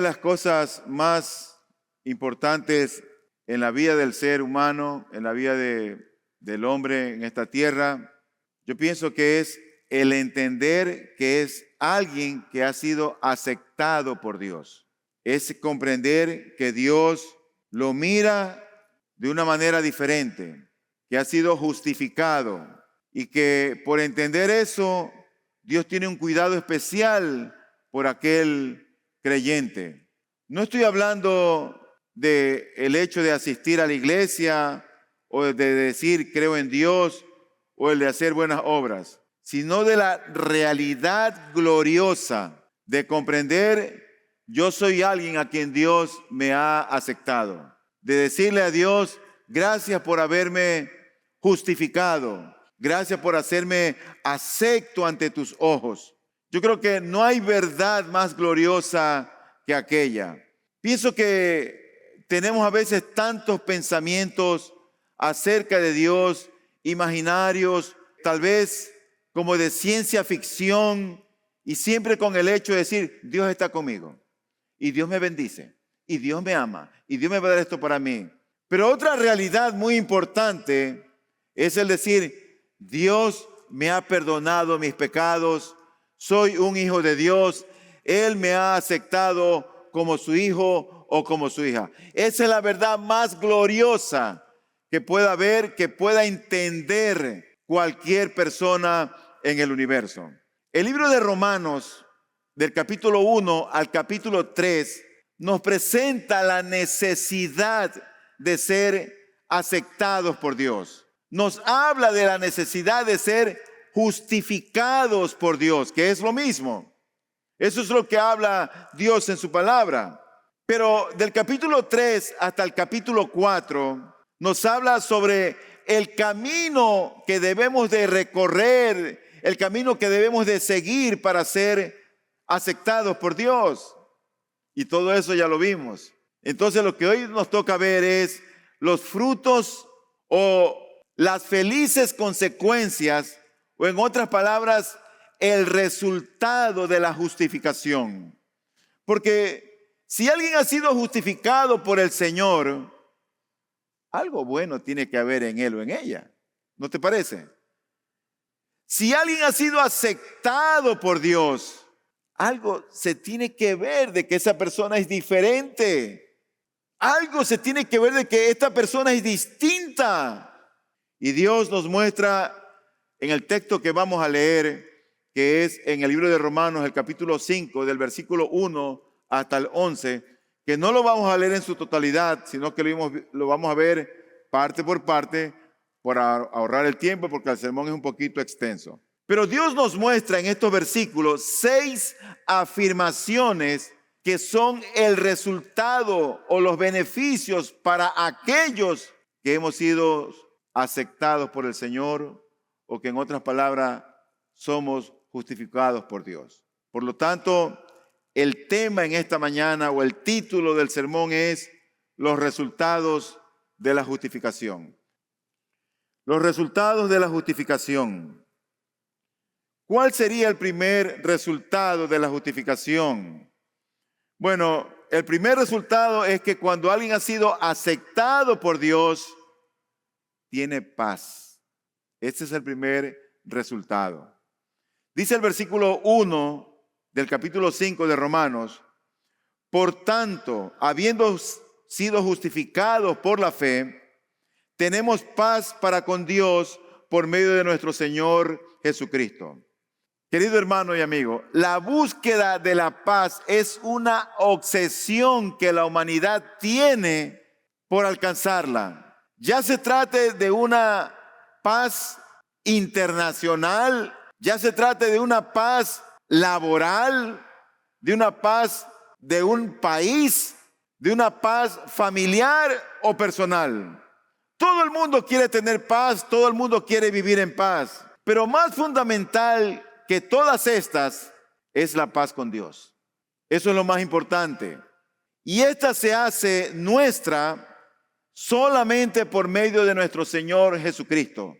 de las cosas más importantes en la vida del ser humano, en la vida del hombre en esta tierra, yo pienso que es el entender que es alguien que ha sido aceptado por Dios. Es comprender que Dios lo mira de una manera diferente, que ha sido justificado y que por entender eso, Dios tiene un cuidado especial por aquel creyente. No estoy hablando del hecho de asistir a la iglesia o de decir creo en Dios o el de hacer buenas obras, sino de la realidad gloriosa de comprender yo soy alguien a quien Dios me ha aceptado. De decirle a Dios, gracias por haberme justificado, gracias por hacerme acepto ante tus ojos. Yo creo que no hay verdad más gloriosa que aquella. Pienso que tenemos a veces tantos pensamientos acerca de Dios, imaginarios, tal vez como de ciencia ficción, y siempre con el hecho de decir, Dios está conmigo, y Dios me bendice, y Dios me ama, y Dios me va a dar esto para mí. Pero otra realidad muy importante es el decir, Dios me ha perdonado mis pecados, soy un hijo de Dios, Él me ha aceptado como su hijo o como su hija. Esa es la verdad más gloriosa que pueda haber, que pueda entender cualquier persona en el universo. El libro de Romanos, del capítulo 1 al capítulo 3, nos presenta la necesidad de ser aceptados por Dios. Nos habla de la necesidad de ser justificados por Dios, que es lo mismo. Eso es lo que habla Dios en su palabra. Pero del capítulo 3 hasta el capítulo 4 nos habla sobre el camino que debemos de recorrer, el camino que debemos de seguir para ser aceptados por Dios. Y todo eso ya lo vimos. Entonces lo que hoy nos toca ver es los frutos o las felices consecuencias, o en otras palabras, el resultado de la justificación. Porque si alguien ha sido justificado por el Señor, algo bueno tiene que haber en él o en ella. ¿No te parece? Si alguien ha sido aceptado por Dios, algo se tiene que ver de que esa persona es diferente. Algo se tiene que ver de que esta persona es distinta. Y Dios nos muestra en el texto que vamos a leer, que es en el libro de Romanos, el capítulo 5, del versículo 1 hasta el 11, que no lo vamos a leer en su totalidad, sino que lo vamos a ver parte por parte, para ahorrar el tiempo, porque el sermón es un poquito extenso. Pero Dios nos muestra en estos versículos 6 afirmaciones que son el resultado o los beneficios para aquellos que hemos sido aceptados por el Señor, o que en otras palabras somos justificados por Dios. Por lo tanto, el tema en esta mañana o el título del sermón es los resultados de la justificación. Los resultados de la justificación. ¿Cuál sería el primer resultado de la justificación? Bueno, el primer resultado es que cuando alguien ha sido aceptado por Dios, tiene paz. Ese es el primer resultado. Dice el versículo 1 del capítulo 5 de Romanos, por tanto, habiendo sido justificados por la fe, tenemos paz para con Dios por medio de nuestro Señor Jesucristo. Querido hermano y amigo, la búsqueda de la paz es una obsesión que la humanidad tiene por alcanzarla. Ya se trate de una paz internacional, ya se trate de una paz laboral, de una paz de un país, de una paz familiar o personal. Todo el mundo quiere tener paz, todo el mundo quiere vivir en paz, pero más fundamental que todas estas es la paz con Dios. Eso es lo más importante. Y esta se hace nuestra solamente por medio de nuestro Señor Jesucristo.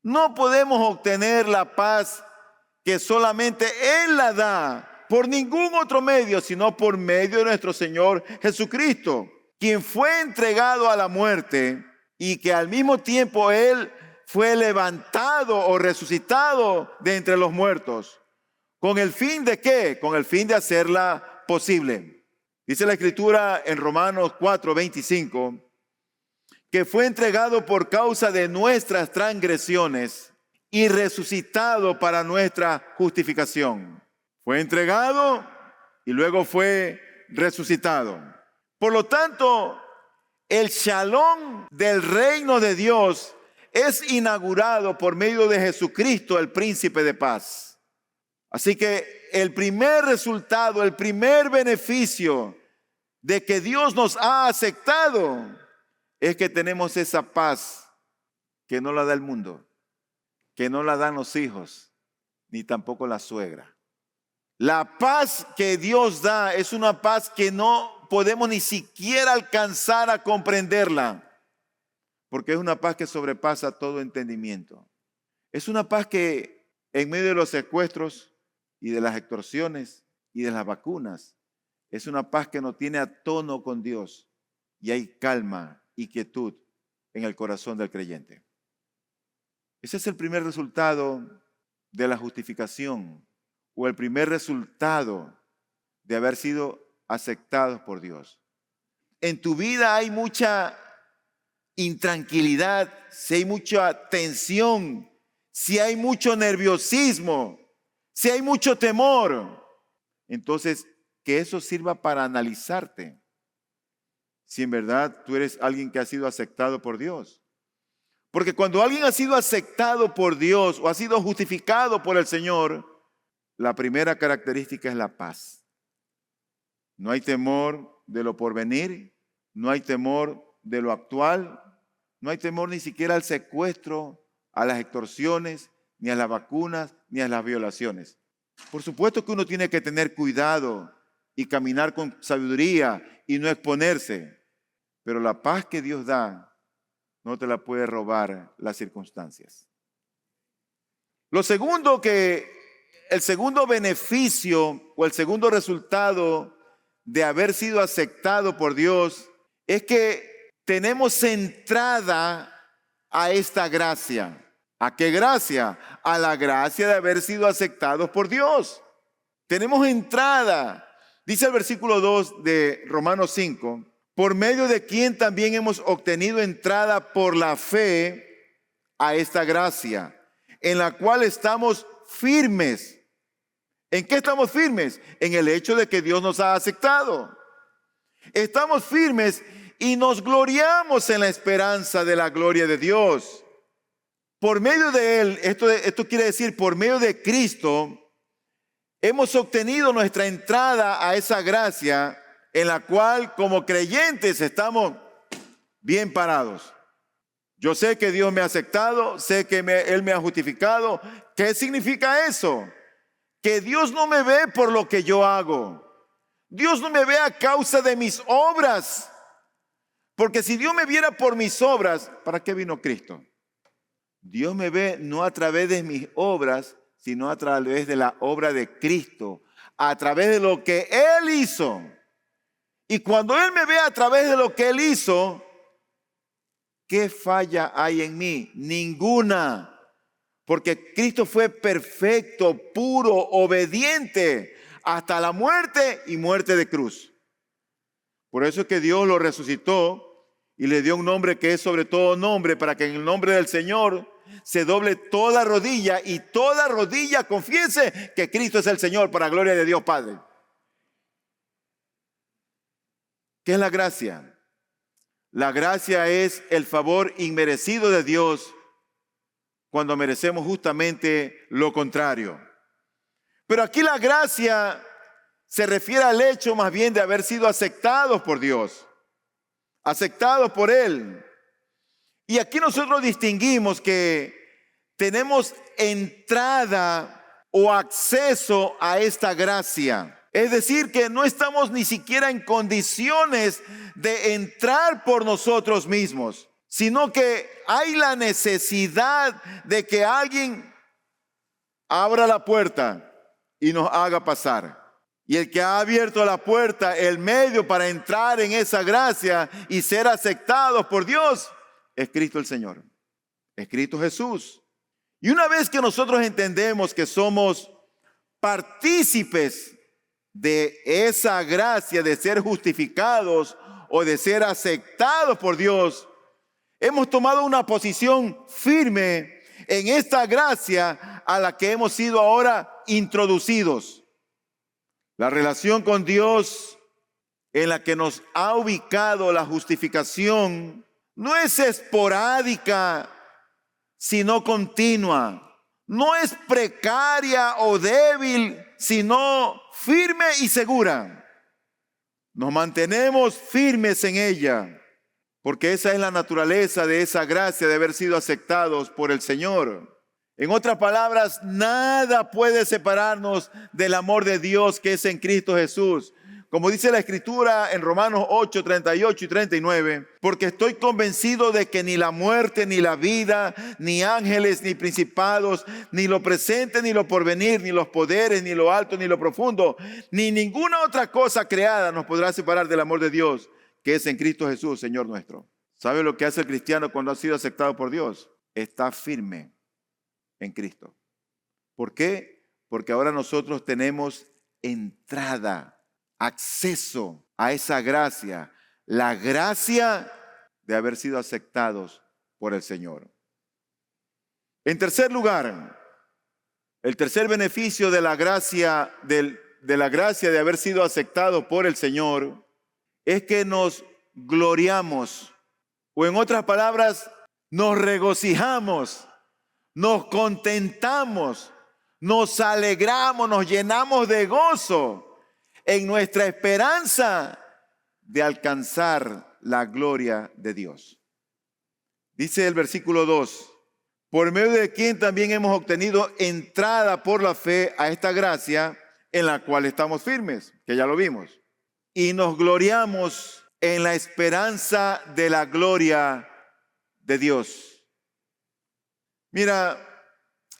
No podemos obtener la paz que solamente Él la da por ningún otro medio, sino por medio de nuestro Señor Jesucristo, quien fue entregado a la muerte y que al mismo tiempo Él fue levantado o resucitado de entre los muertos. ¿Con el fin de qué? Con el fin de hacerla posible. Dice la Escritura en Romanos 4:25, que fue entregado por causa de nuestras transgresiones y resucitado para nuestra justificación. Fue entregado y luego fue resucitado. Por lo tanto, el shalom del reino de Dios es inaugurado por medio de Jesucristo, el príncipe de paz. Así que el primer resultado, el primer beneficio de que Dios nos ha aceptado es que tenemos esa paz que no la da el mundo, que no la dan los hijos, ni tampoco la suegra. La paz que Dios da es una paz que no podemos ni siquiera alcanzar a comprenderla, porque es una paz que sobrepasa todo entendimiento. Es una paz que en medio de los secuestros y de las extorsiones y de las vacunas, es una paz que nos tiene a tono con Dios y hay calma y quietud en el corazón del creyente. Ese es el primer resultado de la justificación o el primer resultado de haber sido aceptados por Dios. En tu vida hay mucha intranquilidad, si hay mucha tensión, si hay mucho nerviosismo, si hay mucho temor, entonces que eso sirva para analizarte si en verdad tú eres alguien que ha sido aceptado por Dios. Porque cuando alguien ha sido aceptado por Dios o ha sido justificado por el Señor, la primera característica es la paz. No hay temor de lo porvenir, no hay temor de lo actual, no hay temor ni siquiera al secuestro, a las extorsiones, ni a las vacunas, ni a las violaciones. Por supuesto que uno tiene que tener cuidado y caminar con sabiduría y no exponerse, pero la paz que Dios da no te la puede robar las circunstancias. El segundo beneficio o el segundo resultado de haber sido aceptado por Dios es que tenemos entrada a esta gracia. ¿A qué gracia? A la gracia de haber sido aceptados por Dios. Tenemos entrada. Dice el versículo 2 de Romanos 5, por medio de quien también hemos obtenido entrada por la fe a esta gracia, en la cual estamos firmes. ¿En qué estamos firmes? En el hecho de que Dios nos ha aceptado. Estamos firmes y nos gloriamos en la esperanza de la gloria de Dios. Por medio de Él, esto quiere decir, por medio de Cristo, hemos obtenido nuestra entrada a esa gracia en la cual como creyentes estamos bien parados. Yo sé que Dios me ha aceptado, sé que Él me ha justificado. ¿Qué significa eso? Que Dios no me ve por lo que yo hago. Dios no me ve a causa de mis obras. Porque si Dios me viera por mis obras, ¿para qué vino Cristo? Dios me ve no a través de mis obras, sino a través de la obra de Cristo, a través de lo que Él hizo. Y cuando Él me ve a través de lo que Él hizo, ¿qué falla hay en mí? Ninguna. Porque Cristo fue perfecto, puro, obediente, hasta la muerte y muerte de cruz. Por eso es que Dios lo resucitó y le dio un nombre que es sobre todo nombre, para que en el nombre del Señor se doble toda rodilla y toda rodilla confiese que Cristo es el Señor, para gloria de Dios Padre. ¿Qué es la gracia? La gracia es el favor inmerecido de Dios cuando merecemos justamente lo contrario. Pero aquí la gracia se refiere al hecho más bien de haber sido aceptados por Dios, aceptados por Él. Y aquí nosotros distinguimos que tenemos entrada o acceso a esta gracia. Es decir, que no estamos ni siquiera en condiciones de entrar por nosotros mismos, sino que hay la necesidad de que alguien abra la puerta y nos haga pasar. Y el que ha abierto la puerta, el medio para entrar en esa gracia y ser aceptados por Dios, es Cristo el Señor. Es Cristo Jesús. Y una vez que nosotros entendemos que somos partícipes de esa gracia de ser justificados o de ser aceptados por Dios, hemos tomado una posición firme en esta gracia a la que hemos sido ahora introducidos. La relación con Dios en la que nos ha ubicado la justificación no es esporádica, sino continua. No es precaria o débil, sino firme y segura. Nos mantenemos firmes en ella, porque esa es la naturaleza de esa gracia de haber sido aceptados por el Señor. En otras palabras, nada puede separarnos del amor de Dios que es en Cristo Jesús. Como dice la Escritura en Romanos 8, 38 y 39, porque estoy convencido de que ni la muerte, ni la vida, ni ángeles, ni principados, ni lo presente, ni lo porvenir, ni los poderes, ni lo alto, ni lo profundo, ni ninguna otra cosa creada nos podrá separar del amor de Dios que es en Cristo Jesús, Señor nuestro. ¿Sabe lo que hace el cristiano cuando ha sido aceptado por Dios? Está firme en Cristo. ¿Por qué? Porque ahora nosotros tenemos entrada, acceso a esa gracia, la gracia de haber sido aceptados por el Señor. En tercer lugar, el tercer beneficio de la gracia de haber sido aceptados por el Señor es que nos gloriamos, o en otras palabras, nos regocijamos, nos contentamos, nos alegramos, nos llenamos de gozo en nuestra esperanza de alcanzar la gloria de Dios. Dice el versículo 2, por medio de quien también hemos obtenido entrada por la fe a esta gracia en la cual estamos firmes, que ya lo vimos, y nos gloriamos en la esperanza de la gloria de Dios. Mira,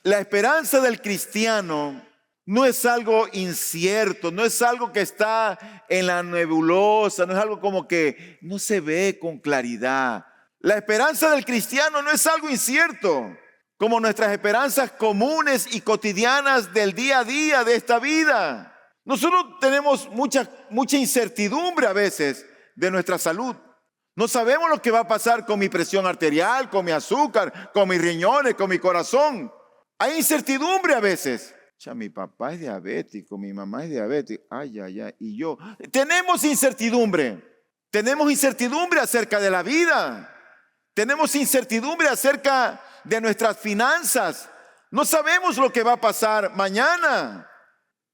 la esperanza del cristiano no es algo incierto, no es algo que está en la nebulosa, no es algo como que no se ve con claridad. La esperanza del cristiano no es algo incierto, como nuestras esperanzas comunes y cotidianas del día a día de esta vida. Nosotros tenemos mucha incertidumbre a veces de nuestra salud. No sabemos lo que va a pasar con mi presión arterial, con mi azúcar, con mis riñones, con mi corazón. Hay incertidumbre a veces. Mi papá es diabético, mi mamá es diabética. Ay, y yo. Tenemos incertidumbre. Tenemos incertidumbre acerca de la vida. Tenemos incertidumbre acerca de nuestras finanzas. No sabemos lo que va a pasar mañana.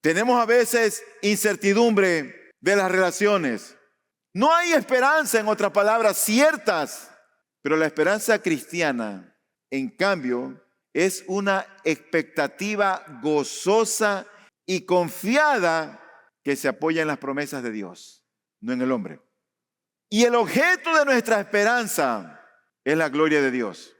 Tenemos a veces incertidumbre de las relaciones. No hay esperanza, en otras palabras, ciertas, pero la esperanza cristiana, en cambio, es una expectativa gozosa y confiada que se apoya en las promesas de Dios, no en el hombre. Y el objeto de nuestra esperanza es la gloria de Dios.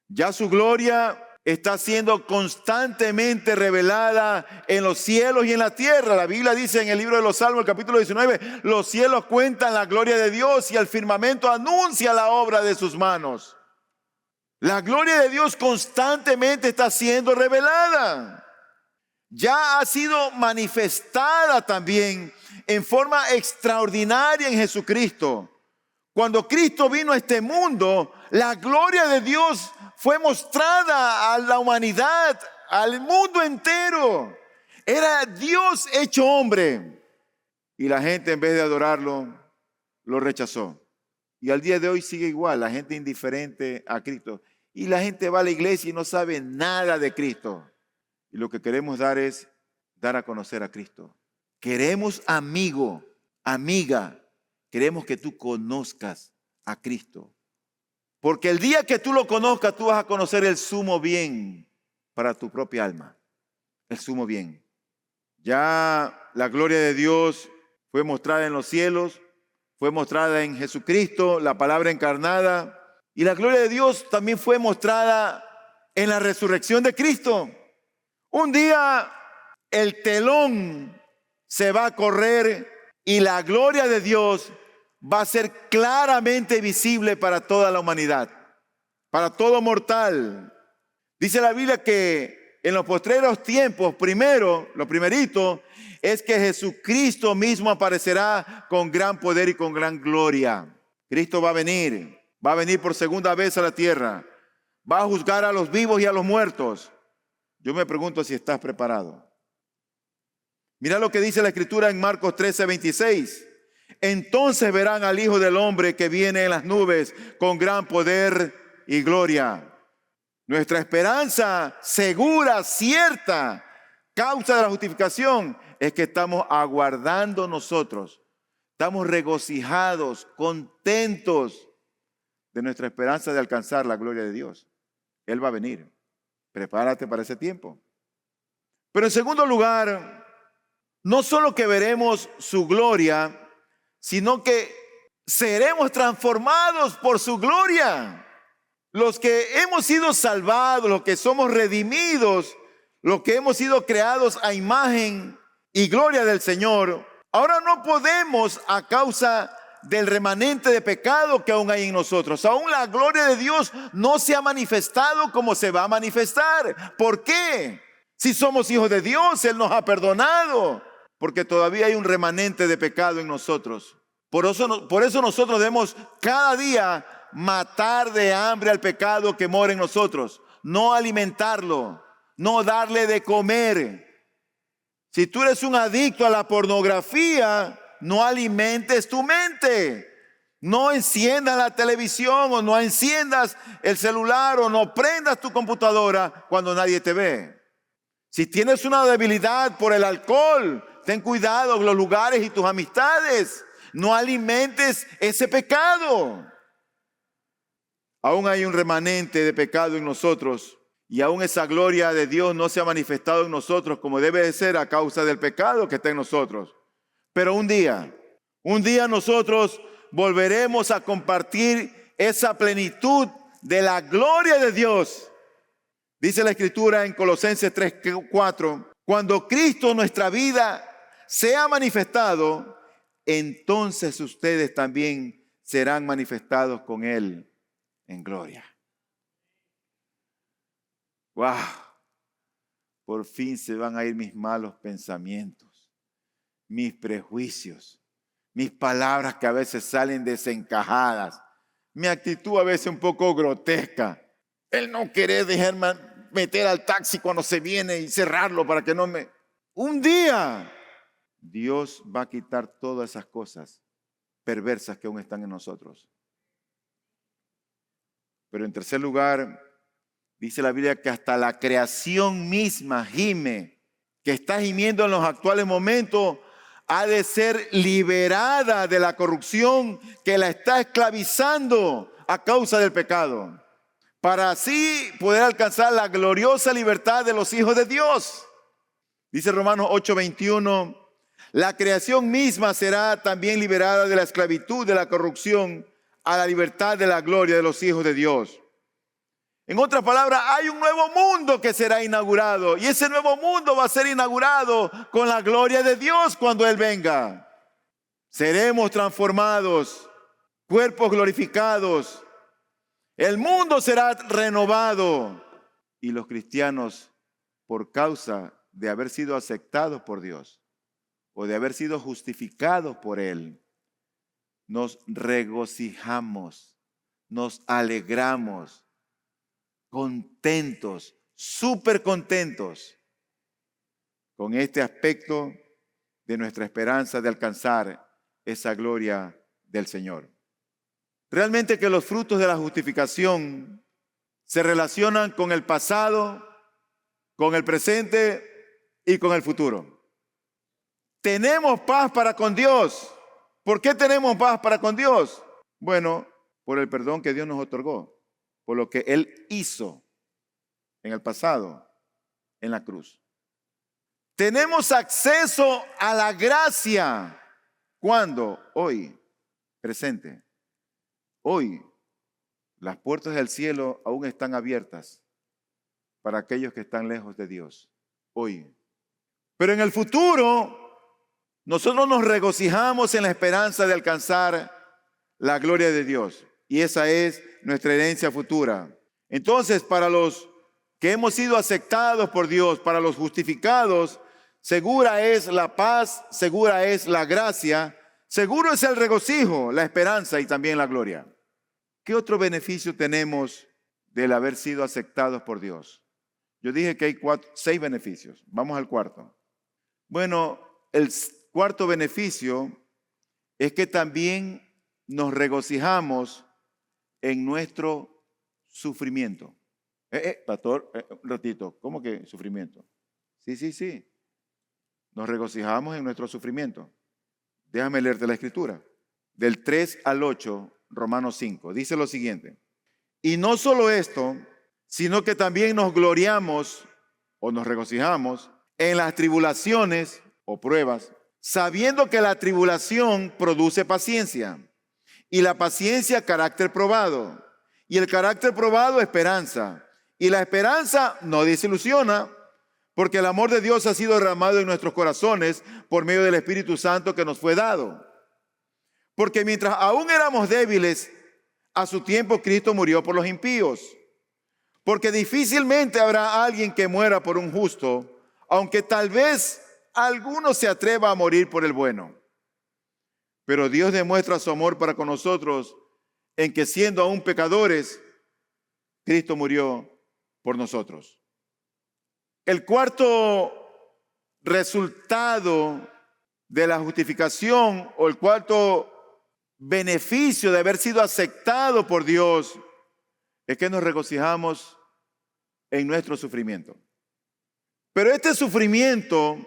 Ya su gloria está siendo constantemente revelada en los cielos y en la tierra. La Biblia dice en el libro de los Salmos, el capítulo 19, los cielos cuentan la gloria de Dios y el firmamento anuncia la obra de sus manos. La gloria de Dios constantemente está siendo revelada. Ya ha sido manifestada también en forma extraordinaria en Jesucristo. Cuando Cristo vino a este mundo, la gloria de Dios fue mostrada a la humanidad, al mundo entero. Era Dios hecho hombre. Y la gente, en vez de adorarlo, lo rechazó. Y al día de hoy sigue igual, la gente indiferente a Cristo. Y la gente va a la iglesia y no sabe nada de Cristo. Y lo que queremos dar es dar a conocer a Cristo. Queremos, amigo, amiga, queremos que tú conozcas a Cristo. Porque el día que tú lo conozcas, tú vas a conocer el sumo bien para tu propia alma. El sumo bien. Ya la gloria de Dios fue mostrada en los cielos, fue mostrada en Jesucristo, la palabra encarnada. Y la gloria de Dios también fue mostrada en la resurrección de Cristo. Un día el telón se va a correr y la gloria de Dios va a ser claramente visible para toda la humanidad, para todo mortal. Dice la Biblia que en los postreros tiempos, lo primerito, es que Jesucristo mismo aparecerá con gran poder y con gran gloria. Cristo va a venir por segunda vez a la tierra, va a juzgar a los vivos y a los muertos. Yo me pregunto si estás preparado. Mira lo que dice la Escritura en Marcos 13:26. Entonces verán al Hijo del Hombre que viene en las nubes con gran poder y gloria. Nuestra esperanza segura, cierta, causa de la justificación, es que estamos aguardando nosotros. Estamos regocijados, contentos de nuestra esperanza de alcanzar la gloria de Dios. Él va a venir. Prepárate para ese tiempo. Pero en segundo lugar, no solo que veremos su gloria, sino que seremos transformados por su gloria. Los que hemos sido salvados, los que somos redimidos, los que hemos sido creados a imagen y gloria del Señor, ahora no podemos a causa del remanente de pecado que aún hay en nosotros. Aún la gloria de Dios no se ha manifestado como se va a manifestar. ¿Por qué? Si somos hijos de Dios, Él nos ha perdonado, porque todavía hay un remanente de pecado en nosotros. Por eso nosotros debemos cada día matar de hambre al pecado que mora en nosotros, no alimentarlo, no darle de comer. Si tú eres un adicto a la pornografía, no alimentes tu mente. No enciendas la televisión o no enciendas el celular o no prendas tu computadora cuando nadie te ve. Si tienes una debilidad por el alcohol, ten cuidado con los lugares y tus amistades. No alimentes ese pecado. Aún hay un remanente de pecado en nosotros y aún esa gloria de Dios no se ha manifestado en nosotros como debe de ser a causa del pecado que está en nosotros. Pero un día nosotros volveremos a compartir esa plenitud de la gloria de Dios. Dice la Escritura en Colosenses 3:4, cuando Cristo nuestra vida sea manifestado, entonces ustedes también serán manifestados con Él en gloria. ¡Wow! Por fin se van a ir mis malos pensamientos, mis prejuicios, mis palabras que a veces salen desencajadas, mi actitud a veces un poco grotesca, el no querer dejarme meter al taxi cuando se viene y cerrarlo para que no me... Un día Dios va a quitar todas esas cosas perversas que aún están en nosotros. Pero en tercer lugar, dice la Biblia que hasta la creación misma gime, que está gimiendo en los actuales momentos, ha de ser liberada de la corrupción que la está esclavizando a causa del pecado, para así poder alcanzar la gloriosa libertad de los hijos de Dios. Dice Romanos 8:21, la creación misma será también liberada de la esclavitud de la corrupción a la libertad de la gloria de los hijos de Dios. En otras palabras, hay un nuevo mundo que será inaugurado y ese nuevo mundo va a ser inaugurado con la gloria de Dios cuando Él venga. Seremos transformados, cuerpos glorificados, el mundo será renovado y los cristianos, por causa de haber sido aceptados por Dios o de haber sido justificados por Él, nos regocijamos, nos alegramos, contentos, súper contentos con este aspecto de nuestra esperanza de alcanzar esa gloria del Señor. Realmente que los frutos de la justificación se relacionan con el pasado, con el presente y con el futuro. Tenemos paz para con Dios. ¿Por qué tenemos paz para con Dios? Bueno, por el perdón que Dios nos otorgó, por lo que Él hizo en el pasado, en la cruz. Tenemos acceso a la gracia. ¿Cuándo? Hoy, presente. Hoy, las puertas del cielo aún están abiertas para aquellos que están lejos de Dios. Hoy. Pero en el futuro, nosotros nos regocijamos en la esperanza de alcanzar la gloria de Dios. Y esa es nuestra herencia futura. Entonces, para los que hemos sido aceptados por Dios, para los justificados, segura es la paz, segura es la gracia, seguro es el regocijo, la esperanza y también la gloria. ¿Qué otro beneficio tenemos del haber sido aceptados por Dios? Yo dije que hay 6 beneficios. Vamos al cuarto. Bueno, el cuarto beneficio es que también nos regocijamos en nuestro sufrimiento. Pastor, un ratito, ¿cómo que sufrimiento? Sí. Nos regocijamos en nuestro sufrimiento. Déjame leerte la escritura. Del 3 al 8, Romanos 5. Dice lo siguiente. Y no solo esto, sino que también nos gloriamos o nos regocijamos en las tribulaciones o pruebas, sabiendo que la tribulación produce paciencia, y la paciencia carácter probado, y el carácter probado esperanza, y la esperanza no desilusiona, porque el amor de Dios ha sido derramado en nuestros corazones por medio del Espíritu Santo que nos fue dado. Porque mientras aún éramos débiles, a su tiempo Cristo murió por los impíos. Porque difícilmente habrá alguien que muera por un justo, aunque tal vez alguno se atreva a morir por el bueno. Pero Dios demuestra su amor para con nosotros en que siendo aún pecadores, Cristo murió por nosotros. El cuarto resultado de la justificación o el cuarto beneficio de haber sido aceptado por Dios es que nos regocijamos en nuestro sufrimiento. Pero este sufrimiento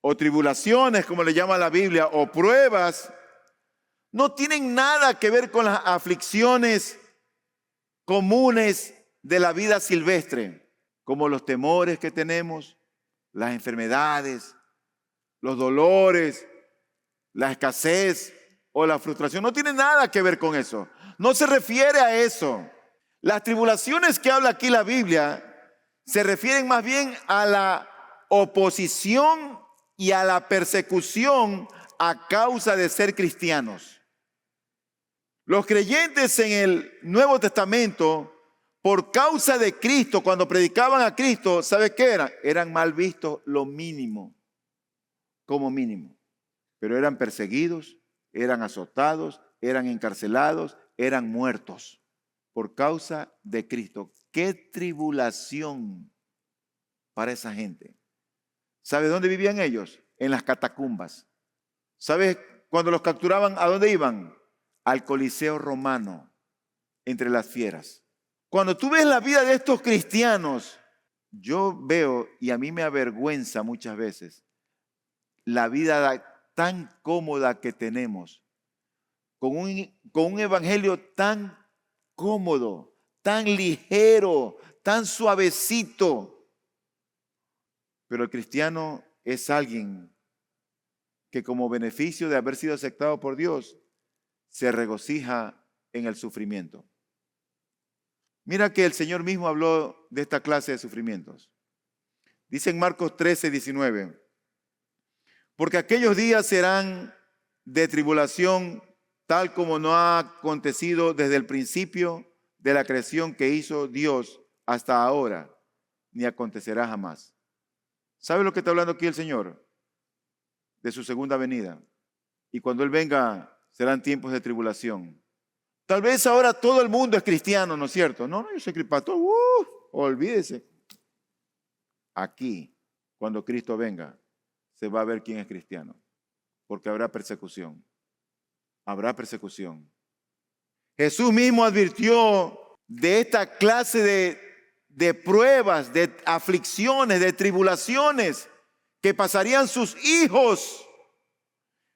o tribulaciones, como le llama la Biblia, o pruebas, no tienen nada que ver con las aflicciones comunes de la vida silvestre, como los temores que tenemos, las enfermedades, los dolores, la escasez o la frustración. No tiene nada que ver con eso. No se refiere a eso. Las tribulaciones que habla aquí la Biblia se refieren más bien a la oposición y a la persecución a causa de ser cristianos. Los creyentes en el Nuevo Testamento, por causa de Cristo, cuando predicaban a Cristo, ¿sabe qué eran? Eran mal vistos lo mínimo, como mínimo. Pero eran perseguidos, eran azotados, eran encarcelados, eran muertos por causa de Cristo. ¡Qué tribulación para esa gente! ¿Sabe dónde vivían ellos? En las catacumbas. ¿Sabes cuando los capturaban, a dónde iban? Al Coliseo Romano, entre las fieras. Cuando tú ves la vida de estos cristianos, yo veo, y a mí me avergüenza muchas veces, la vida tan cómoda que tenemos, con un evangelio tan cómodo, tan ligero, tan suavecito. Pero el cristiano es alguien que como beneficio de haber sido aceptado por Dios, se regocija en el sufrimiento. Mira que el Señor mismo habló de esta clase de sufrimientos. Dice en Marcos 13, 19, porque aquellos días serán de tribulación, tal como no ha acontecido desde el principio de la creación que hizo Dios hasta ahora, ni acontecerá jamás. ¿Sabe lo que está hablando aquí el Señor? De su segunda venida. Y cuando Él venga, serán tiempos de tribulación. Tal vez ahora todo el mundo es cristiano, ¿no es cierto? No, yo soy pastor. Olvídese. Aquí, cuando Cristo venga, se va a ver quién es cristiano. Porque habrá persecución. Habrá persecución. Jesús mismo advirtió de esta clase de pruebas, de aflicciones, de tribulaciones que pasarían sus hijos.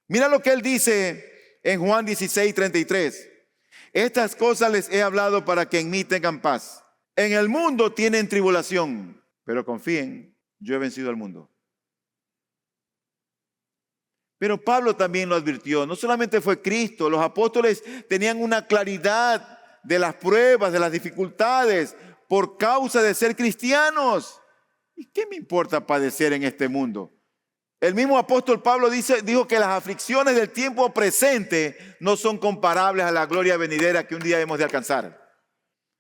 Mira lo que Él dice en Juan 16, 33. Estas cosas les he hablado para que en mí tengan paz. En el mundo tienen tribulación, pero confíen, yo he vencido al mundo. Pero Pablo también lo advirtió. No solamente fue Cristo, los apóstoles tenían una claridad de las pruebas, de las dificultades, por causa de ser cristianos. ¿Y qué me importa padecer en este mundo? El mismo apóstol Pablo dijo que las aflicciones del tiempo presente no son comparables a la gloria venidera que un día hemos de alcanzar.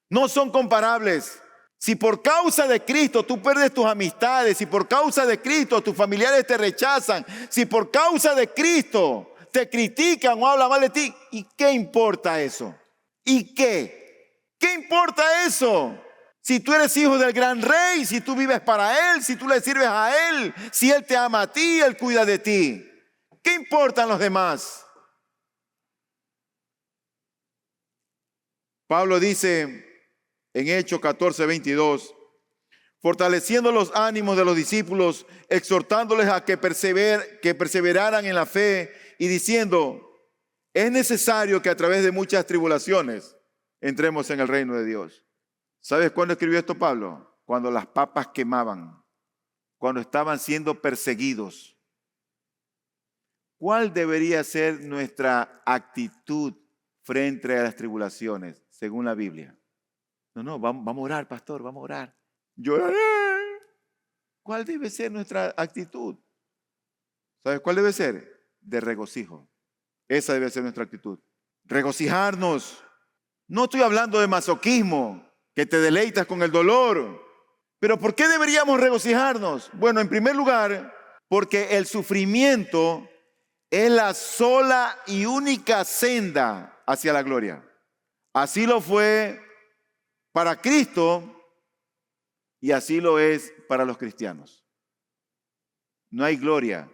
No son comparables. Si por causa de Cristo tú pierdes tus amistades, si por causa de Cristo tus familiares te rechazan, si por causa de Cristo te critican o hablan mal de ti, ¿y qué importa eso? ¿Y qué? ¿Qué importa eso? Si tú eres hijo del gran rey, si tú vives para Él, si tú le sirves a Él, si Él te ama a ti, Él cuida de ti. ¿Qué importan los demás? Pablo dice en Hechos 14:22, fortaleciendo los ánimos de los discípulos, exhortándoles a que perseveraran en la fe y diciendo, es necesario que a través de muchas tribulaciones entremos en el reino de Dios. ¿Sabes cuándo escribió esto Pablo? Cuando las papas quemaban, cuando estaban siendo perseguidos. ¿Cuál debería ser nuestra actitud frente a las tribulaciones, según la Biblia? No, vamos a orar, pastor, vamos a orar. Lloraré. ¿Cuál debe ser nuestra actitud? ¿Sabes cuál debe ser? De regocijo. Esa debe ser nuestra actitud. Regocijarnos. No estoy hablando de masoquismo, que te deleitas con el dolor. Pero ¿por qué deberíamos regocijarnos? Bueno, en primer lugar, porque el sufrimiento es la sola y única senda hacia la gloria. Así lo fue para Cristo y así lo es para los cristianos. No hay gloria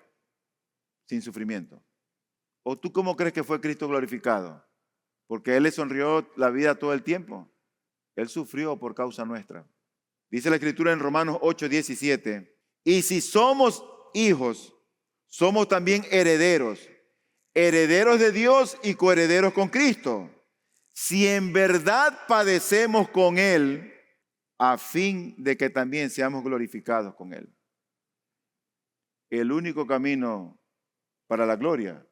sin sufrimiento. ¿O tú cómo crees que fue Cristo glorificado? ¿Porque Él le sonrió la vida todo el tiempo? Él sufrió por causa nuestra. Dice la Escritura en Romanos 8:17, y si somos hijos, somos también herederos, herederos de Dios y coherederos con Cristo, si en verdad padecemos con Él, a fin de que también seamos glorificados con Él. El único camino para la gloria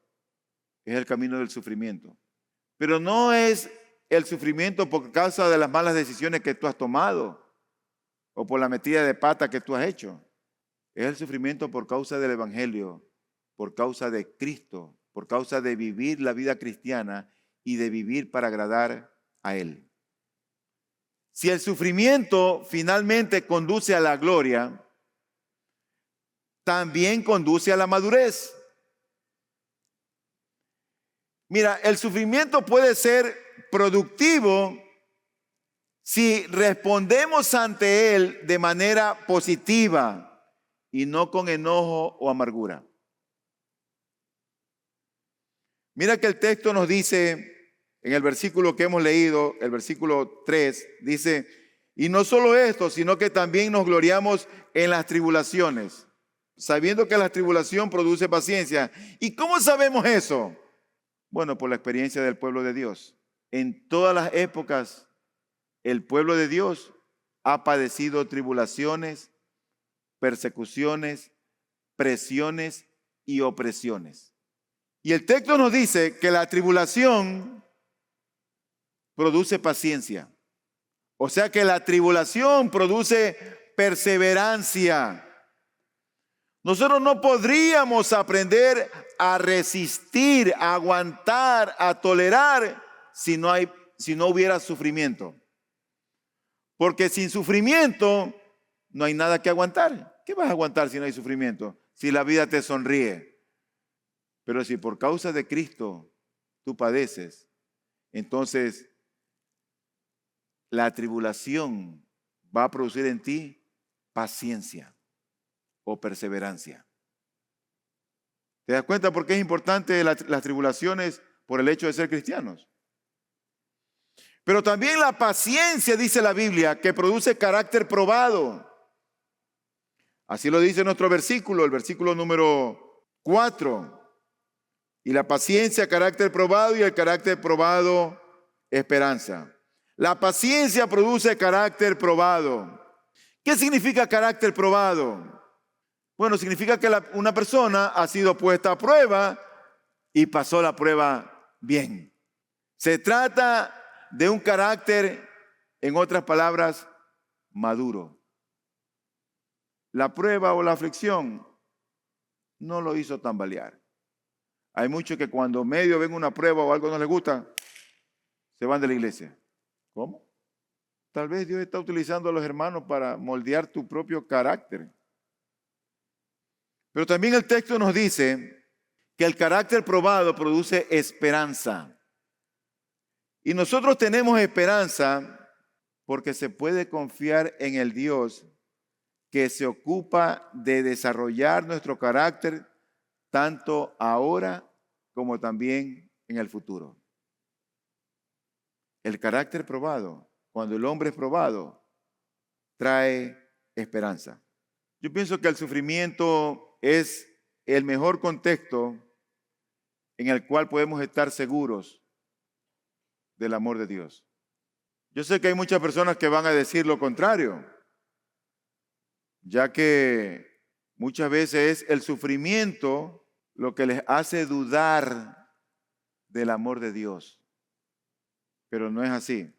es el camino del sufrimiento. Pero no es el sufrimiento por causa de las malas decisiones que tú has tomado o por la metida de pata que tú has hecho. Es el sufrimiento por causa del Evangelio, por causa de Cristo, por causa de vivir la vida cristiana y de vivir para agradar a Él. Si el sufrimiento finalmente conduce a la gloria, también conduce a la madurez. Mira, el sufrimiento puede ser productivo si respondemos ante él de manera positiva y no con enojo o amargura. Mira que el texto nos dice, en el versículo que hemos leído, el versículo 3, dice, y no solo esto, sino que también nos gloriamos en las tribulaciones, sabiendo que la tribulación produce paciencia. ¿Y cómo sabemos eso? Bueno, por la experiencia del pueblo de Dios. En todas las épocas, el pueblo de Dios ha padecido tribulaciones, persecuciones, presiones y opresiones. Y el texto nos dice que la tribulación produce paciencia. O sea que la tribulación produce perseverancia. Nosotros no podríamos aprender a resistir, a aguantar, a tolerar si no hubiera sufrimiento. Porque sin sufrimiento no hay nada que aguantar. ¿Qué vas a aguantar si no hay sufrimiento? Si la vida te sonríe. Pero si por causa de Cristo tú padeces, entonces la tribulación va a producir en ti paciencia o perseverancia. ¿Te das cuenta por qué es importante las tribulaciones por el hecho de ser cristianos? Pero también la paciencia, dice la Biblia, que produce carácter probado. Así lo dice nuestro versículo, el versículo número 4. Y la paciencia, carácter probado, y el carácter probado, esperanza. La paciencia produce carácter probado. ¿Qué significa carácter probado? Bueno, significa que una persona ha sido puesta a prueba y pasó la prueba bien. Se trata de un carácter, en otras palabras, maduro. La prueba o la aflicción no lo hizo tambalear. Hay muchos que cuando medio ven una prueba o algo no les gusta, se van de la iglesia. ¿Cómo? Tal vez Dios está utilizando a los hermanos para moldear tu propio carácter. Pero también el texto nos dice que el carácter probado produce esperanza. Y nosotros tenemos esperanza porque se puede confiar en el Dios que se ocupa de desarrollar nuestro carácter tanto ahora como también en el futuro. El carácter probado, cuando el hombre es probado, trae esperanza. Yo pienso que el sufrimiento es el mejor contexto en el cual podemos estar seguros del amor de Dios. Yo sé que hay muchas personas que van a decir lo contrario, ya que muchas veces es el sufrimiento lo que les hace dudar del amor de Dios. Pero no es así.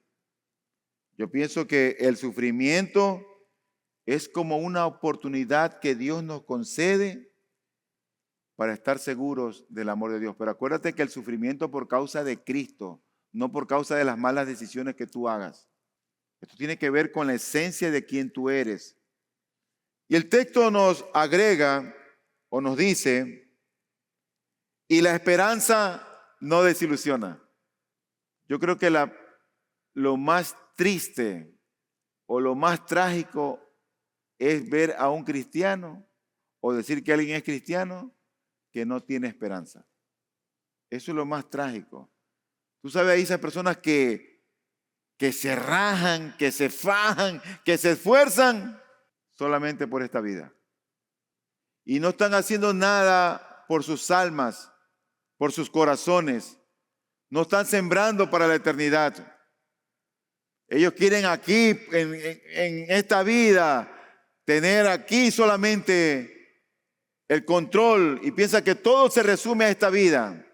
Yo pienso que el sufrimiento es como una oportunidad que Dios nos concede para estar seguros del amor de Dios. Pero acuérdate que el sufrimiento por causa de Cristo, no por causa de las malas decisiones que tú hagas. Esto tiene que ver con la esencia de quien tú eres. Y el texto nos agrega o nos dice, y la esperanza no desilusiona. Yo creo que lo más triste o lo más trágico es ver a un cristiano o decir que alguien es cristiano que no tiene esperanza. Eso es lo más trágico. Tú sabes, hay esas personas que se rajan, que se fajan, que se esfuerzan solamente por esta vida. Y no están haciendo nada por sus almas, por sus corazones. No están sembrando para la eternidad. Ellos quieren aquí, en esta vida, tener aquí solamente el control y piensan que todo se resume a esta vida.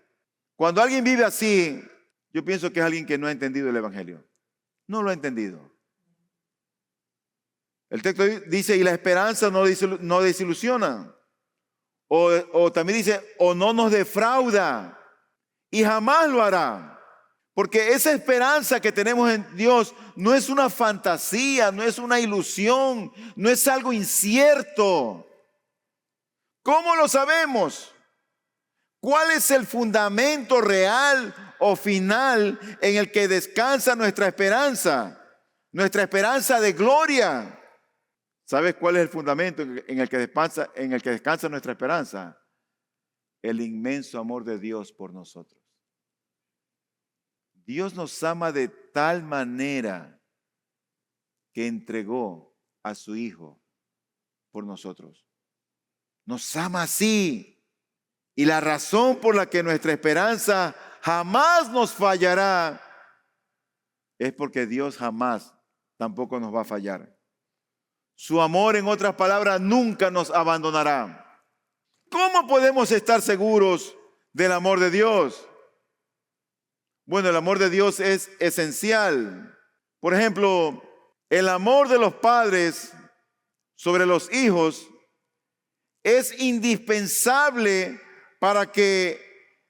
Cuando alguien vive así, yo pienso que es alguien que no ha entendido el Evangelio. No lo ha entendido. El texto dice, y la esperanza no desilusiona. O también dice, o no nos defrauda. Y jamás lo hará. Porque esa esperanza que tenemos en Dios no es una fantasía, no es una ilusión, no es algo incierto. ¿Cómo lo sabemos? ¿Cuál es el fundamento real o final en el que descansa nuestra esperanza? Nuestra esperanza de gloria. ¿Sabes cuál es el fundamento en el que descansa nuestra esperanza? El inmenso amor de Dios por nosotros. Dios nos ama de tal manera que entregó a su Hijo por nosotros. Nos ama así. Y la razón por la que nuestra esperanza jamás nos fallará es porque Dios jamás tampoco nos va a fallar. Su amor, en otras palabras, nunca nos abandonará. ¿Cómo podemos estar seguros del amor de Dios? Bueno, el amor de Dios es esencial. Por ejemplo, el amor de los padres sobre los hijos es indispensable para que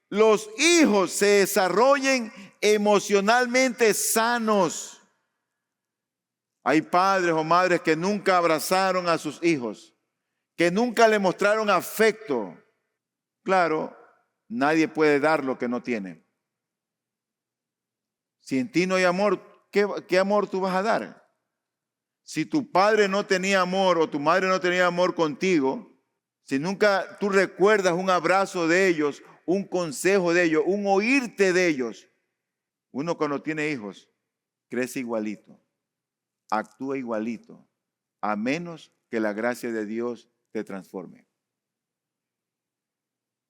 los hijos se desarrollen emocionalmente sanos. Hay padres o madres que nunca abrazaron a sus hijos, que nunca le mostraron afecto. Claro, nadie puede dar lo que no tiene. Si en ti no hay amor, ¿qué amor tú vas a dar? Si tu padre no tenía amor o tu madre no tenía amor contigo, si nunca tú recuerdas un abrazo de ellos, un consejo de ellos, un oírte de ellos, uno cuando tiene hijos crece igualito, actúa igualito, a menos que la gracia de Dios te transforme.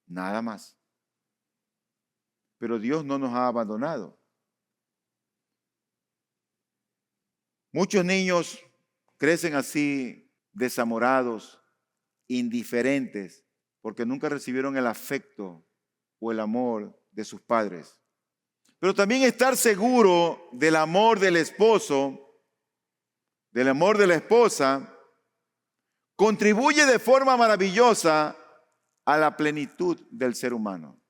Nada más. Pero Dios no nos ha abandonado. Muchos niños crecen así, desamorados, indiferentes, porque nunca recibieron el afecto o el amor de sus padres. Pero también estar seguro del amor del esposo, del amor de la esposa, contribuye de forma maravillosa a la plenitud del ser humano.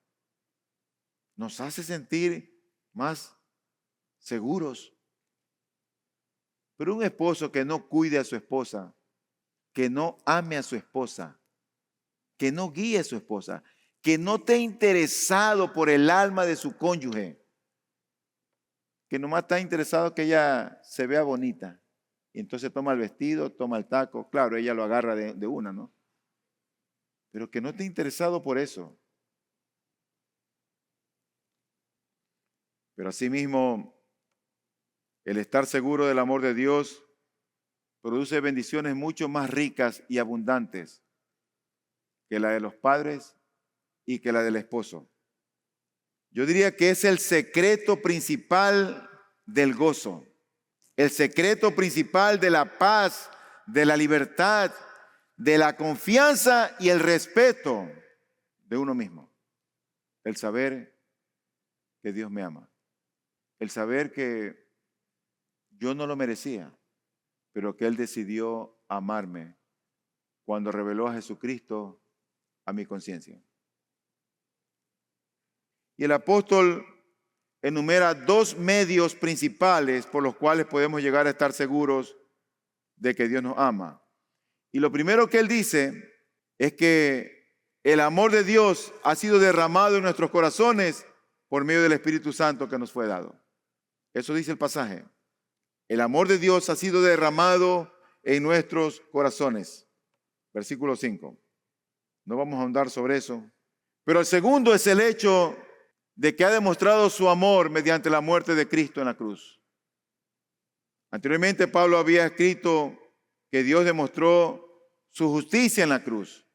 Nos hace sentir más seguros. Pero un esposo que no cuide a su esposa, que no ame a su esposa, que no guíe a su esposa, que no esté interesado por el alma de su cónyuge, que nomás está interesado que ella se vea bonita. Y entonces toma el vestido, toma el taco. Claro, ella lo agarra de una, ¿no? Pero que no esté interesado por eso. Pero asimismo, el estar seguro del amor de Dios produce bendiciones mucho más ricas y abundantes que la de los padres y que la del esposo. Yo diría que es el secreto principal del gozo, el secreto principal de la paz, de la libertad, de la confianza y el respeto de uno mismo. El saber que Dios me ama, el saber que yo no lo merecía, pero que Él decidió amarme cuando reveló a Jesucristo a mi conciencia. Y el apóstol enumera dos medios principales por los cuales podemos llegar a estar seguros de que Dios nos ama. Y lo primero que él dice es que el amor de Dios ha sido derramado en nuestros corazones por medio del Espíritu Santo que nos fue dado. Eso dice el pasaje. El amor de Dios ha sido derramado en nuestros corazones. Versículo 5. No vamos a ahondar sobre eso. Pero el segundo es el hecho de que ha demostrado su amor mediante la muerte de Cristo en la cruz. Anteriormente Pablo había escrito que Dios demostró su justicia en la cruz.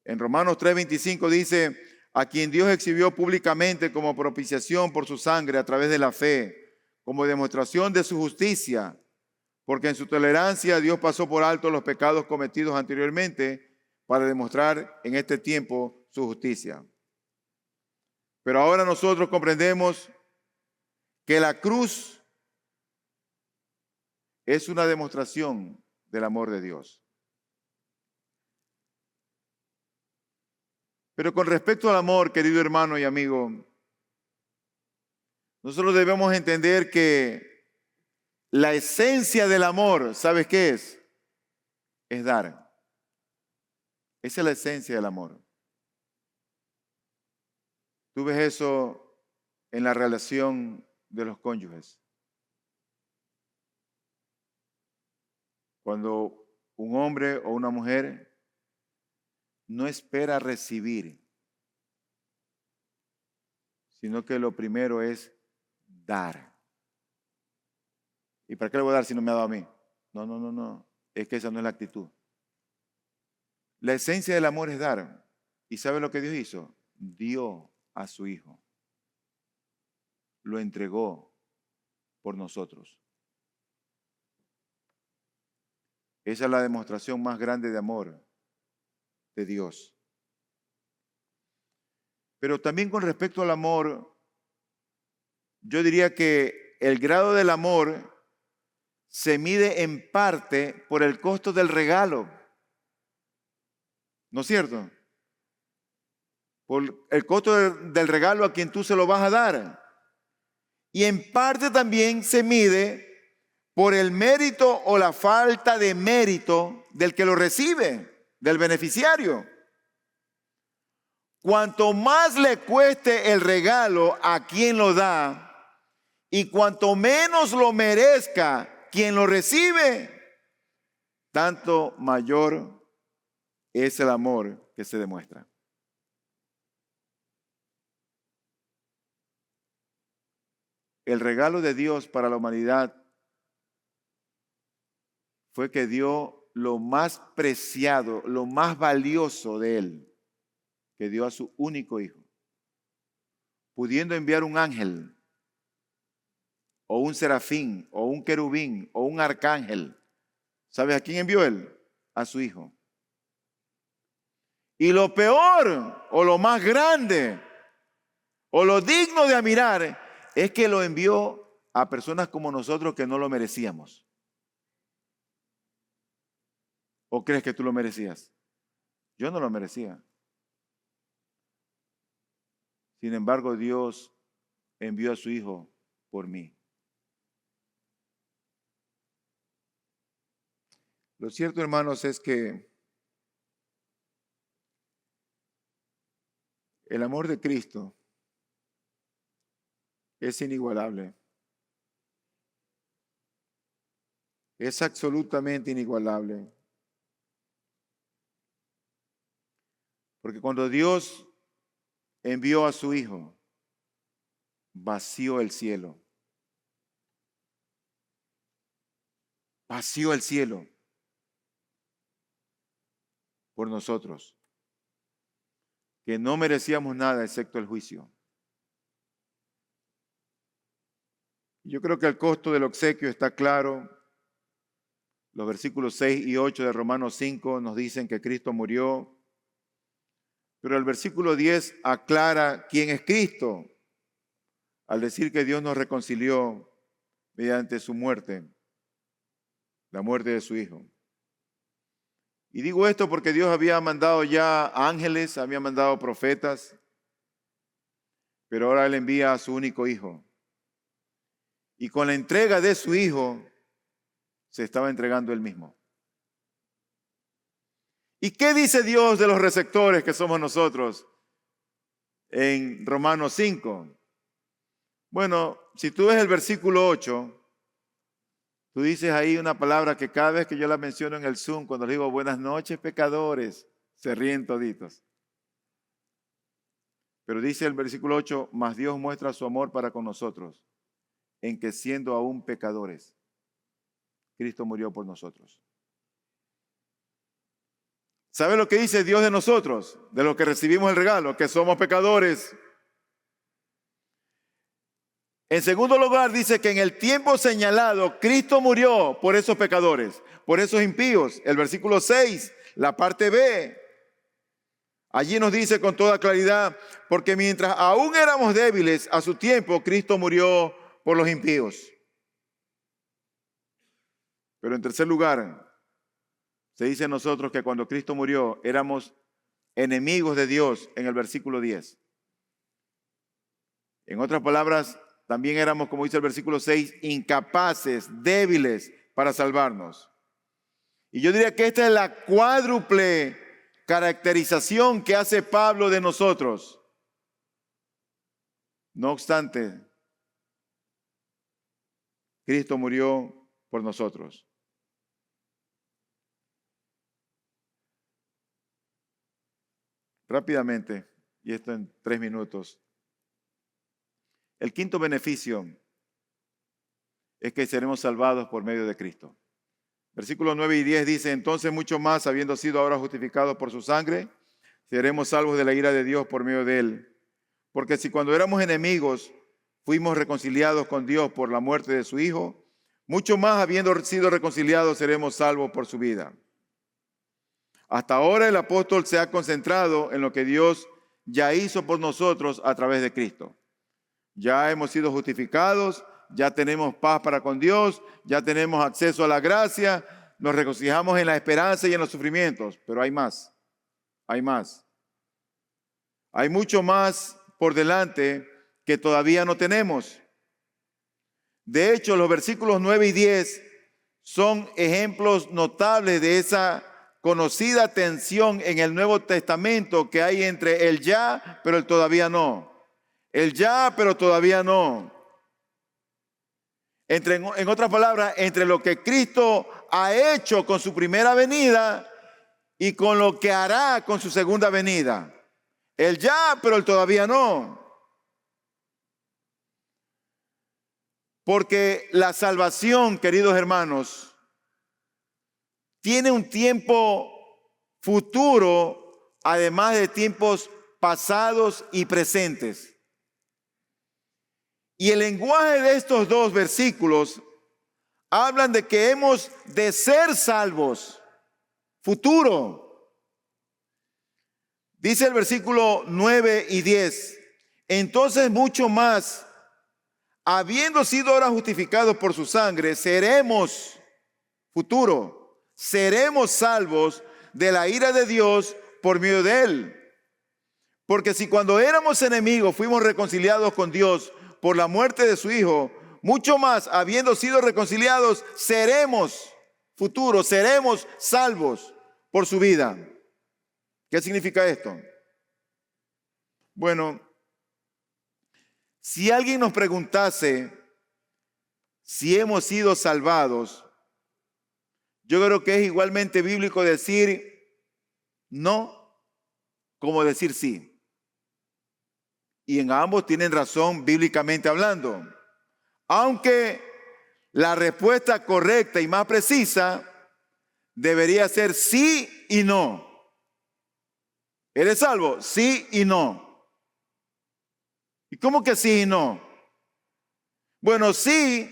En Romanos 3:25 dice, a quien Dios exhibió públicamente como propiciación por su sangre a través de la fe, como demostración de su justicia, porque en su tolerancia Dios pasó por alto los pecados cometidos anteriormente para demostrar en este tiempo su justicia. Pero ahora nosotros comprendemos que la cruz es una demostración del amor de Dios. Pero con respecto al amor, querido hermano y amigo, nosotros debemos entender que la esencia del amor, ¿sabes qué es? Es dar. Esa es la esencia del amor. Tú ves eso en la relación de los cónyuges. Cuando un hombre o una mujer no espera recibir, sino que lo primero es dar. ¿Y para qué le voy a dar si no me ha dado a mí? No. Es que esa no es la actitud. La esencia del amor es dar. ¿Y sabe lo que Dios hizo? Dio a su Hijo. Lo entregó por nosotros. Esa es la demostración más grande de amor de Dios. Pero también con respecto al amor, yo diría que el grado del amor se mide en parte por el costo del regalo. ¿No es cierto? Por el costo del regalo a quien tú se lo vas a dar. Y en parte también se mide por el mérito o la falta de mérito del que lo recibe, del beneficiario. Cuanto más le cueste el regalo a quien lo da y cuanto menos lo merezca quien lo recibe, tanto mayor es el amor que se demuestra. El regalo de Dios para la humanidad fue que dio lo más preciado, lo más valioso de Él, que dio a su único Hijo, pudiendo enviar un ángel, o un serafín, o un querubín, o un arcángel. ¿Sabes a quién envió Él? A su Hijo. Y lo peor, o lo más grande, o lo digno de admirar, es que lo envió a personas como nosotros que no lo merecíamos. ¿O crees que tú lo merecías? Yo no lo merecía. Sin embargo, Dios envió a su Hijo por mí. Lo cierto, hermanos, es que el amor de Cristo es inigualable. Es absolutamente inigualable. Porque cuando Dios envió a su Hijo, vació el cielo. Vació el cielo por nosotros, que no merecíamos nada excepto el juicio. Yo creo que el costo del obsequio está claro. Los versículos 6 y 8 de Romanos 5 nos dicen que Cristo murió. Pero el versículo 10 aclara quién es Cristo al decir que Dios nos reconcilió mediante su muerte, la muerte de su Hijo. Y digo esto porque Dios había mandado ya ángeles, había mandado profetas, pero ahora Él envía a su único Hijo. Y con la entrega de su Hijo, se estaba entregando Él mismo. ¿Y qué dice Dios de los receptores que somos nosotros en Romanos 5? Bueno, si tú ves el versículo 8, tú dices ahí una palabra que cada vez que yo la menciono en el Zoom, cuando les digo buenas noches, pecadores, se ríen toditos. Pero dice el versículo 8, mas Dios muestra su amor para con nosotros, en que siendo aún pecadores, Cristo murió por nosotros. ¿Sabe lo que dice Dios de nosotros? De los que recibimos el regalo, que somos pecadores. En segundo lugar, dice que en el tiempo señalado, Cristo murió por esos pecadores, por esos impíos. El versículo 6, la parte B. Allí nos dice con toda claridad, porque mientras aún éramos débiles a su tiempo, Cristo murió por los impíos. Pero en tercer lugar, se dice en nosotros que cuando Cristo murió, éramos enemigos de Dios en el versículo 10. En otras palabras, también éramos, como dice el versículo 6, incapaces, débiles para salvarnos. Y yo diría que esta es la cuádruple caracterización que hace Pablo de nosotros. No obstante, Cristo murió por nosotros. Rápidamente, y esto en 3 minutos. El quinto beneficio es que seremos salvados por medio de Cristo. Versículos 9 y 10 dice, entonces mucho más, habiendo sido ahora justificados por su sangre, seremos salvos de la ira de Dios por medio de él. Porque si cuando éramos enemigos fuimos reconciliados con Dios por la muerte de su Hijo, mucho más, habiendo sido reconciliados, seremos salvos por su vida. Hasta ahora el apóstol se ha concentrado en lo que Dios ya hizo por nosotros a través de Cristo. Ya hemos sido justificados, ya tenemos paz para con Dios, ya tenemos acceso a la gracia, nos regocijamos en la esperanza y en los sufrimientos, pero hay más, hay más. Hay mucho más por delante que todavía no tenemos. De hecho, los versículos 9 y 10 son ejemplos notables de esa conocida tensión en el Nuevo Testamento que hay entre el ya, pero el todavía no. El ya, pero todavía no. En otras palabras, entre lo que Cristo ha hecho con su primera venida y con lo que hará con su segunda venida. El ya, pero el todavía no. Porque la salvación, queridos hermanos, tiene un tiempo futuro, además de tiempos pasados y presentes. Y el lenguaje de estos dos versículos hablan de que hemos de ser salvos, futuro. Dice el versículo 9 y 10, entonces mucho más, habiendo sido ahora justificados por su sangre, seremos, futuro, seremos salvos de la ira de Dios por medio de él. Porque si cuando éramos enemigos fuimos reconciliados con Dios por la muerte de su Hijo, mucho más, habiendo sido reconciliados, seremos salvos por su vida. ¿Qué significa esto? Bueno, si alguien nos preguntase si hemos sido salvados, yo creo que es igualmente bíblico decir no como decir sí. Y en ambos tienen razón bíblicamente hablando. Aunque la respuesta correcta y más precisa debería ser sí y no. ¿Eres salvo? Sí y no. ¿Y cómo que sí y no? Bueno, sí,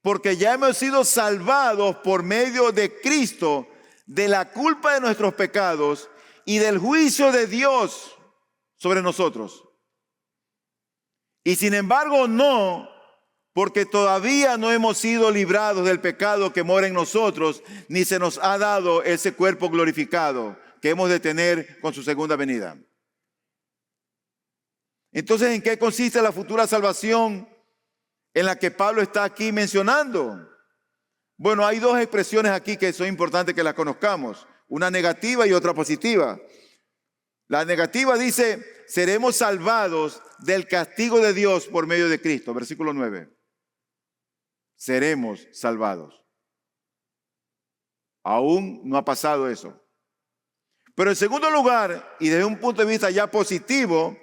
porque ya hemos sido salvados por medio de Cristo de la culpa de nuestros pecados y del juicio de Dios sobre nosotros. Y sin embargo no, porque todavía no hemos sido librados del pecado que mora en nosotros, ni se nos ha dado ese cuerpo glorificado que hemos de tener con su segunda venida. Entonces, ¿en qué consiste la futura salvación en la que Pablo está aquí mencionando? Bueno, hay dos expresiones aquí que son importantes que las conozcamos, una negativa y otra positiva. La negativa dice, seremos salvados del castigo de Dios por medio de Cristo. Versículo 9. Seremos salvados. Aún no ha pasado eso. Pero en segundo lugar, y desde un punto de vista ya positivo,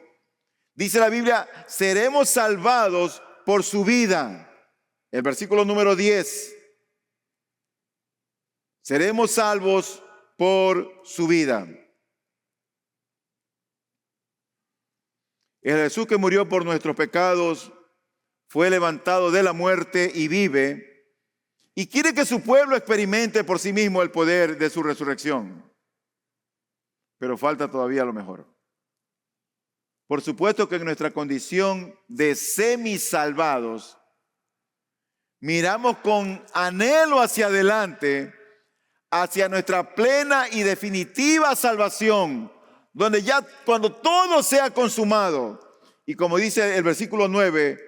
dice la Biblia, seremos salvados por su vida. El versículo número 10. Seremos salvos por su vida. El Jesús que murió por nuestros pecados fue levantado de la muerte y vive, y quiere que su pueblo experimente por sí mismo el poder de su resurrección. Pero falta todavía lo mejor. Por supuesto que en nuestra condición de semisalvados, miramos con anhelo hacia adelante, hacia nuestra plena y definitiva salvación, donde ya cuando todo sea consumado, y como dice el versículo 9,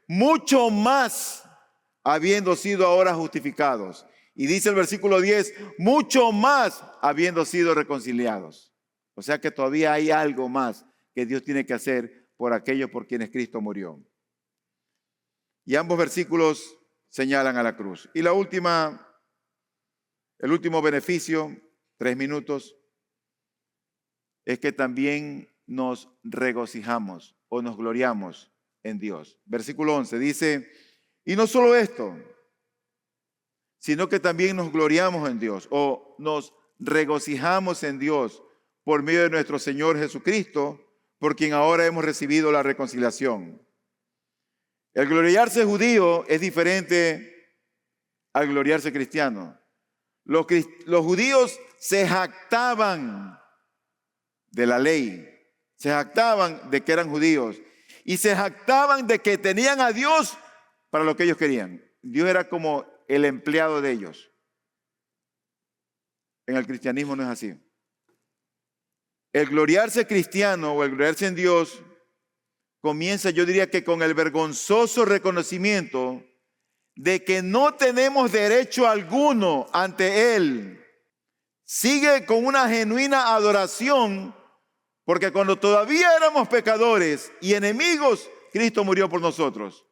mucho más habiendo sido ahora justificados. Y dice el versículo 10, mucho más habiendo sido reconciliados. O sea que todavía hay algo más que Dios tiene que hacer por aquellos por quienes Cristo murió. Y ambos versículos señalan a la cruz. Y el último beneficio, 3 minutos, es que también nos regocijamos o nos gloriamos en Dios. Versículo 11 dice, y no solo esto, sino que también nos gloriamos en Dios o nos regocijamos en Dios por medio de nuestro Señor Jesucristo, por quien ahora hemos recibido la reconciliación. El gloriarse judío es diferente al gloriarse cristiano. Los judíos se jactaban de la ley, se jactaban de que eran judíos y se jactaban de que tenían a Dios para lo que ellos querían. Dios era como el empleado de ellos. En el cristianismo no es así. El gloriarse cristiano o el gloriarse en Dios comienza, yo diría que con el vergonzoso reconocimiento de que no tenemos derecho alguno ante Él. Sigue con una genuina adoración, porque cuando todavía éramos pecadores y enemigos, Cristo murió por nosotros.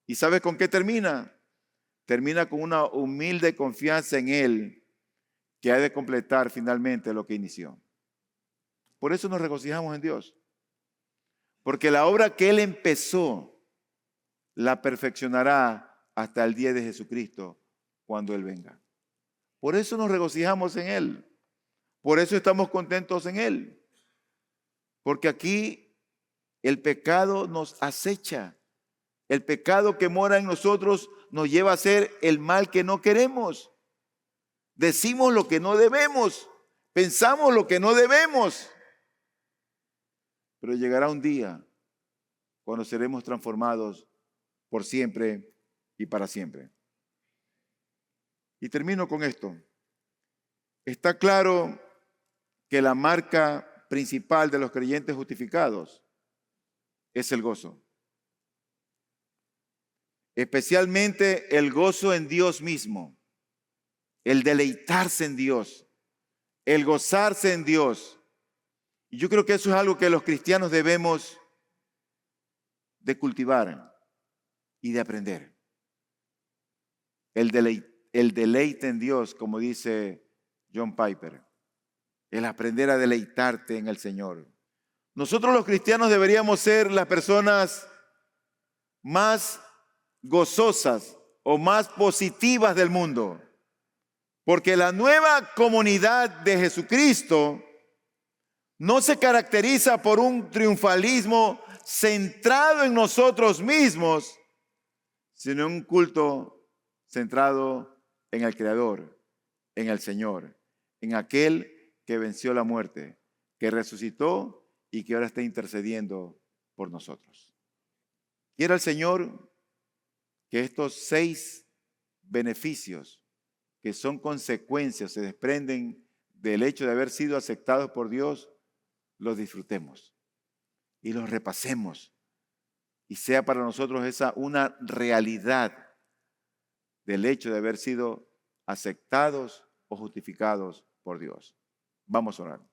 ¿Y sabes con qué termina? Termina con una humilde confianza en Él, que ha de completar finalmente lo que inició. Por eso nos regocijamos en Dios. Porque la obra que Él empezó, la perfeccionará hasta el día de Jesucristo, cuando Él venga. Por eso nos regocijamos en Él. Por eso estamos contentos en Él. Porque aquí el pecado nos acecha. El pecado que mora en nosotros nos lleva a hacer el mal que no queremos. Decimos lo que no debemos. Pensamos lo que no debemos. Pero llegará un día cuando seremos transformados por siempre y para siempre. Y termino con esto. Está claro que la marca principal de los creyentes justificados es el gozo. Especialmente el gozo en Dios mismo, el deleitarse en Dios, el gozarse en Dios. Y yo creo que eso es algo que los cristianos debemos de cultivar y de aprender. El deleite en Dios, como dice John Piper, el aprender a deleitarte en el Señor. Nosotros los cristianos deberíamos ser las personas más gozosas o más positivas del mundo, porque la nueva comunidad de Jesucristo no se caracteriza por un triunfalismo centrado en nosotros mismos, sino en un culto centrado en el Creador, en el Señor, en aquel que venció la muerte, que resucitó y que ahora está intercediendo por nosotros. Quiera el Señor que estos 6 beneficios que son consecuencias, se desprenden del hecho de haber sido aceptados por Dios, los disfrutemos y los repasemos y sea para nosotros esa una realidad del hecho de haber sido aceptados o justificados por Dios. Vamos a orar.